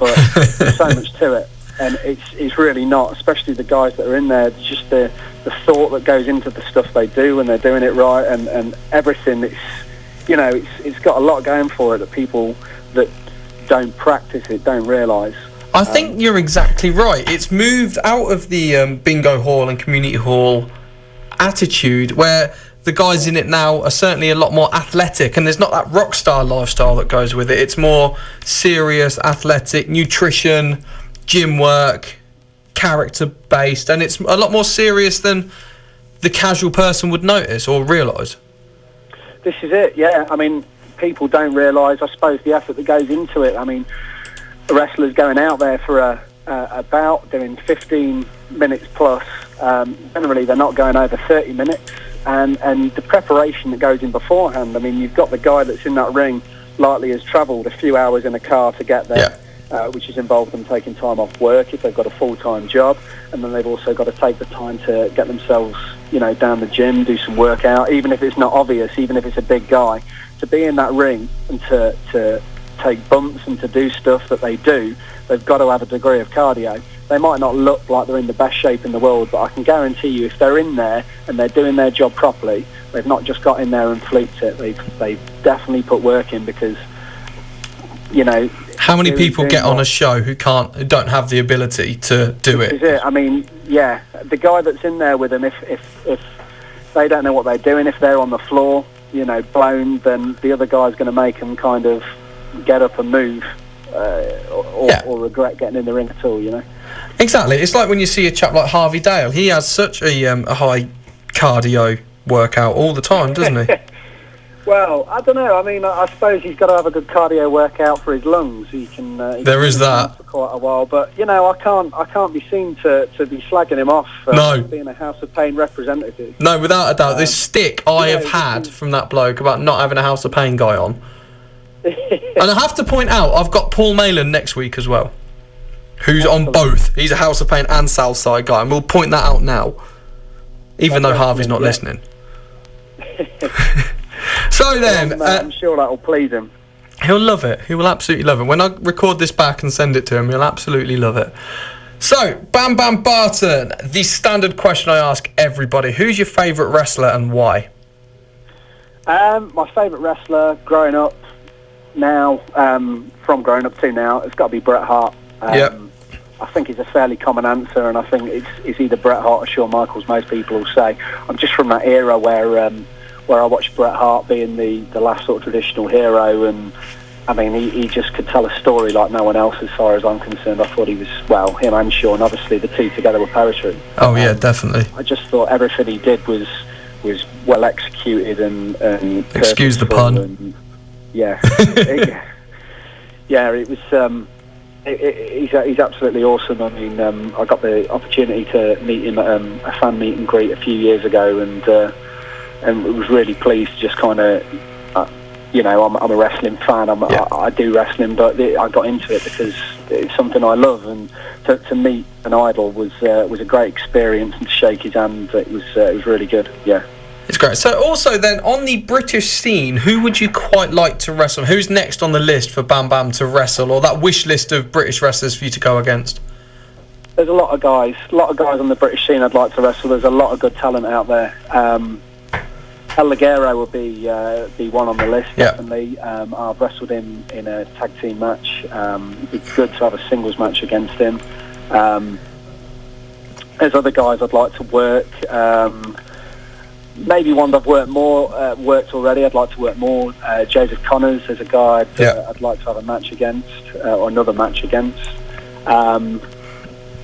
but there's so much to it, and it's really not. Especially the guys that are in there, just the thought that goes into the stuff they do when they're doing it right, and everything. It's got a lot going for it that people that don't practice it don't realise. I think you're exactly right. It's moved out of the bingo hall and community hall attitude where the guys in it now are certainly a lot more athletic, and there's not that rock star lifestyle that goes with it. It's more serious, athletic, nutrition, gym work, character based, and it's a lot more serious than the casual person would notice or realise. This is it, yeah. I mean, people don't realise, I suppose, the effort that goes into it. I mean, a wrestler's going out there for a bout, doing 15 minutes plus. Generally, they're not going over 30 minutes. And the preparation that goes in beforehand. I mean, you've got the guy that's in that ring likely has travelled a few hours in a car to get there, which has involved them taking time off work if they've got a full-time job. And then they've also got to take the time to get themselves, down the gym, do some workout, even if it's not obvious, even if it's a big guy. To be in that ring and to take bumps and to do stuff that they do, they've got to have a degree of cardio. They might not look like they're in the best shape in the world, but I can guarantee you if they're in there and they're doing their job properly, they've not just got in there and fleeked it. They've definitely put work in because, How many people get on a show who don't have the ability to do it? Is it? I mean, yeah, the guy that's in there with them, if they don't know what they're doing, if they're on the floor, blown, then the other guy's going to make them kind of get up and move or regret getting in the ring at all, Exactly. It's like when you see a chap like Harvey Dale. He has such a high cardio workout all the time, doesn't he? Well, I don't know. I mean, I suppose he's got to have a good cardio workout for his lungs. He can is that for quite a while, but I can't be seen to be slagging him off for being a House of Pain representative. No, without a doubt. This stick I have had from that bloke about not having a House of Pain guy on. And I have to point out, I've got Paul Malin next week as well, who's on both. He's a House of Pain and Southside guy, and we'll point that out now, even though Harvey's not listening. So then, I'm sure that'll please him. He'll love it. He will absolutely love it. When I record this back and send it to him, he'll absolutely love it. So, Bam Bam Barton, the standard question I ask everybody: who's your favourite wrestler and why? My favourite wrestler growing up now, from growing up to now, it's got to be Bret Hart. I think it's a fairly common answer, and I think it's either Bret Hart or Shawn Michaels, most people will say. I'm just from that era where I watched Bret Hart being the last sort of traditional hero, and I mean, he just could tell a story like no one else as far as I'm concerned. I thought he was, him and Shawn, obviously the two together were poetry. Oh yeah, definitely. I just thought everything he did was well executed and excuse the pun. And, it was. He's absolutely awesome. I mean, I got the opportunity to meet him at a fan meet and greet a few years ago, and was really pleased to just kind of, I'm a wrestling fan. I do wrestling, but I got into it because it's something I love, and to meet an idol was a great experience, and to shake his hand, it was really good. Yeah. It's great. So also then, on the British scene, who would you quite like to wrestle? Who's next on the list for Bam Bam to wrestle, or that wish list of British wrestlers for you to go against? There's a lot of guys on the British scene I'd like to wrestle. There's a lot of good talent out there. El Ligero would be one on the list, definitely. I've wrestled him in a tag team match. It'd be good to have a singles match against him. There's other guys I'd like to work. Maybe one that I've worked already. I'd like to work more. Joseph Connors is a guy I'd like to have a match against, or another match against.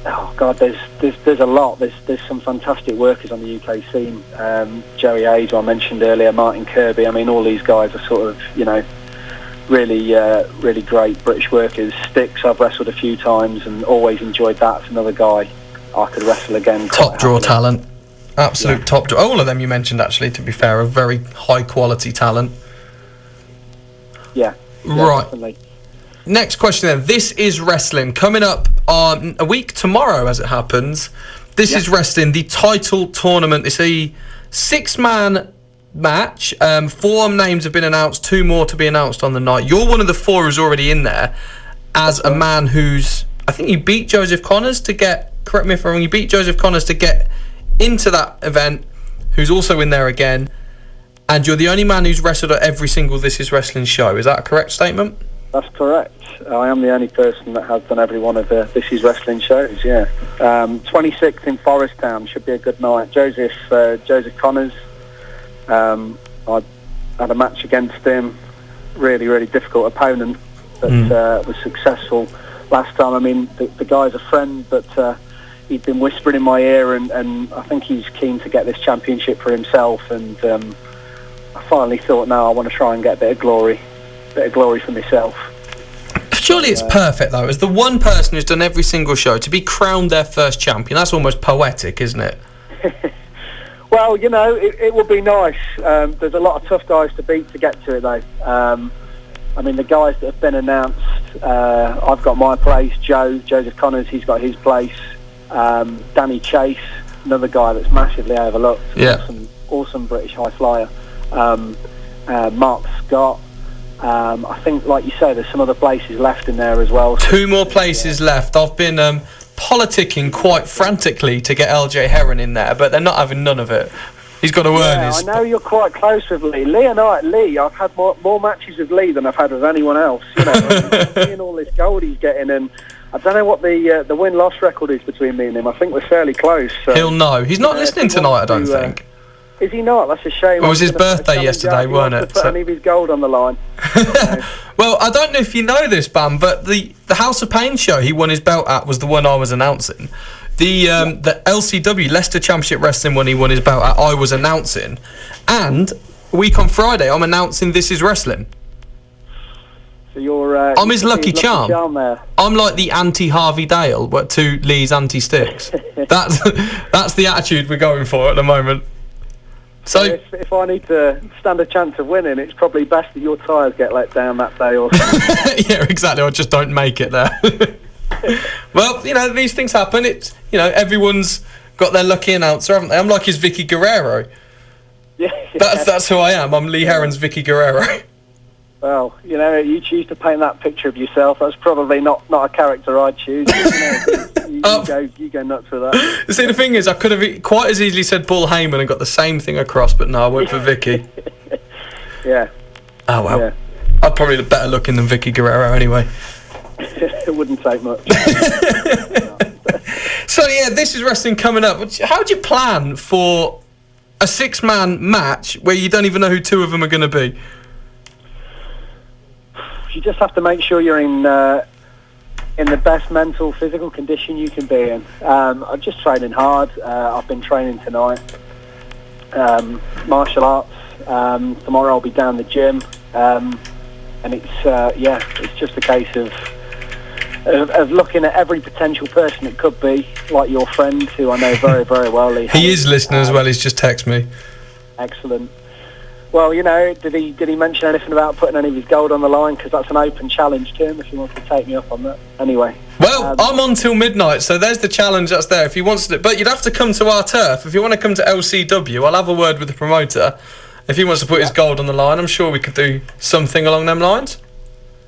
Oh God, there's a lot. There's some fantastic workers on the UK scene. Joey Hayes, who I mentioned earlier, Martin Kirby. I mean, all these guys are sort of, really great British workers. Sticks, I've wrestled a few times and always enjoyed that. It's another guy I could wrestle again. Top draw talent. Absolute top draw. All of them you mentioned, actually, to be fair, are very high quality talent. Yeah, right. Definitely. Next question then. This is wrestling. Coming up on a week tomorrow, as it happens. This is wrestling, the title tournament. It's a 6-man match. 4 names have been announced, 2 more to be announced on the night. You're one of the 4 who's already in there. as a man who's, I think you beat Joseph Connors to get, correct me if I'm wrong, you beat Joseph Connors to get into that event, who's also in there again, and you're the only man who's wrestled at every single This Is Wrestling show. Is that a correct statement? That's correct. I am the only person that has done every one of the This Is Wrestling shows, yeah. 26th in Forest Town, should be a good night. Joseph Connors, I had a match against him, really, really difficult opponent, but was successful last time. I mean, the guy's a friend, but he'd been whispering in my ear, and I think he's keen to get this championship for himself, and I finally thought, no, I want to try and get a bit of glory for myself. Surely it's perfect, though, as the one person who's done every single show, to be crowned their first champion. That's almost poetic, isn't it? Well, you know, it would be nice. There's a lot of tough guys to beat to get to it, though. I mean, the guys that have been announced, I've got my place. Joseph Connors, he's got his place. Danny Chase, another guy that's massively overlooked. Yeah. Awesome British high flyer. Mark Scott. I think, like you say, there's some other places left in there as well. So 2 more places left. I've been politicking quite frantically to get LJ Heron in there, but they're not having none of it. He's got to earn his... I know you're quite close with Lee. I've had more matches with Lee than I've had with anyone else. You know, seeing all this gold he's getting, and I don't know what the win-loss record is between me and him. I think we're fairly close. So, he'll know. He's not listening tonight, I don't think. Is he not? That's a shame. It was his birthday yesterday, weren't it? Put any of his gold on the line. Well, I don't know if you know this, Bam, but the House of Pain show he won his belt at was the one I was announcing. The LCW, Leicester Championship Wrestling, when he won his belt at, I was announcing. And a week on Friday, I'm announcing This Is Wrestling. So you're... I'm his lucky charm. There. I'm like the anti-Harvey Dale, but to Lee's anti-Sticks. That's the attitude we're going for at the moment. So if I need to stand a chance of winning, it's probably best that your tyres get let down that day or something. Yeah, exactly. I just don't make it there. Well, you know, these things happen. It's, you know, everyone's got their lucky announcer, haven't they? I'm like his Vicky Guerrero. Yeah. That's who I am. I'm Lee Heron's Vicky Guerrero. Well, you know, you choose to paint that picture of yourself. That's probably not a character I'd choose. You go nuts with that. See, the thing is, I could have quite as easily said Paul Heyman and got the same thing across, but no, I went for Vicky. Yeah. Oh, well. Yeah. I'm probably better looking than Vicky Guerrero anyway. It wouldn't take much. So, yeah, This Is Wrestling coming up. How do you plan for a 6-man match where you don't even know who 2 of them are going to be? You just have to make sure you're in the best mental, physical condition you can be in. I'm just training hard. I've been training tonight. Martial arts. Tomorrow I'll be down the gym. And it's just a case of looking at every potential person it could be, like your friend, who I know very, very well. Lee. He is listening as well. He's just texted me. Excellent. Well, you know, did he mention anything about putting any of his gold on the line? Because that's an open challenge to him if he wants to take me up on that. Anyway. Well, I'm on till midnight, so there's the challenge that's there if he wants to. But you'd have to come to our turf. If you want to come to LCW, I'll have a word with the promoter. If he wants to put his gold on the line, I'm sure we could do something along them lines.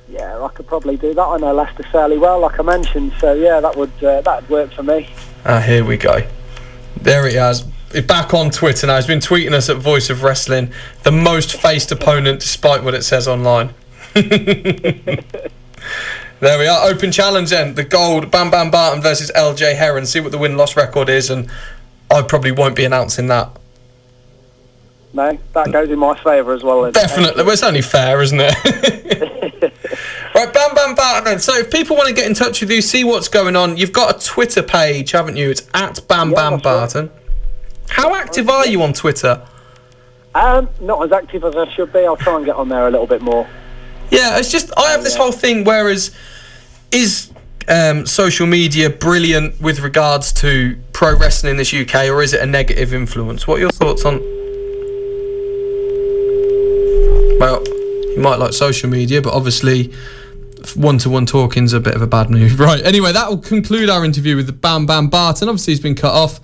Yeah, I could probably do that. I know Leicester fairly well, like I mentioned. So, yeah, that'd work for me. Here we go. There he is. He's back on Twitter now. He's been tweeting us at Voice of Wrestling, the most faced opponent despite what it says online. There we are. Open challenge then. The gold, Bam Bam Barton versus LJ Heron. See what the win-loss record is, and I probably won't be announcing that. No, that goes in my favour as well. Definitely. Well, it's only fair, isn't it? Right, Bam Bam Barton then. So if people want to get in touch with you, see what's going on, you've got a Twitter page, haven't you? It's at Bam Bam Barton. Right. How active are you on Twitter? Not as active as I should be. I'll try and get on there a little bit more. Yeah, it's just, I have this whole thing, whereas, is social media brilliant with regards to pro wrestling in this UK, or is it a negative influence? What are your thoughts on... Well, you might like social media, but obviously one-to-one talking's a bit of a bad move. Right, anyway, that will conclude our interview with the Bam Bam Barton. Obviously, he's been cut off.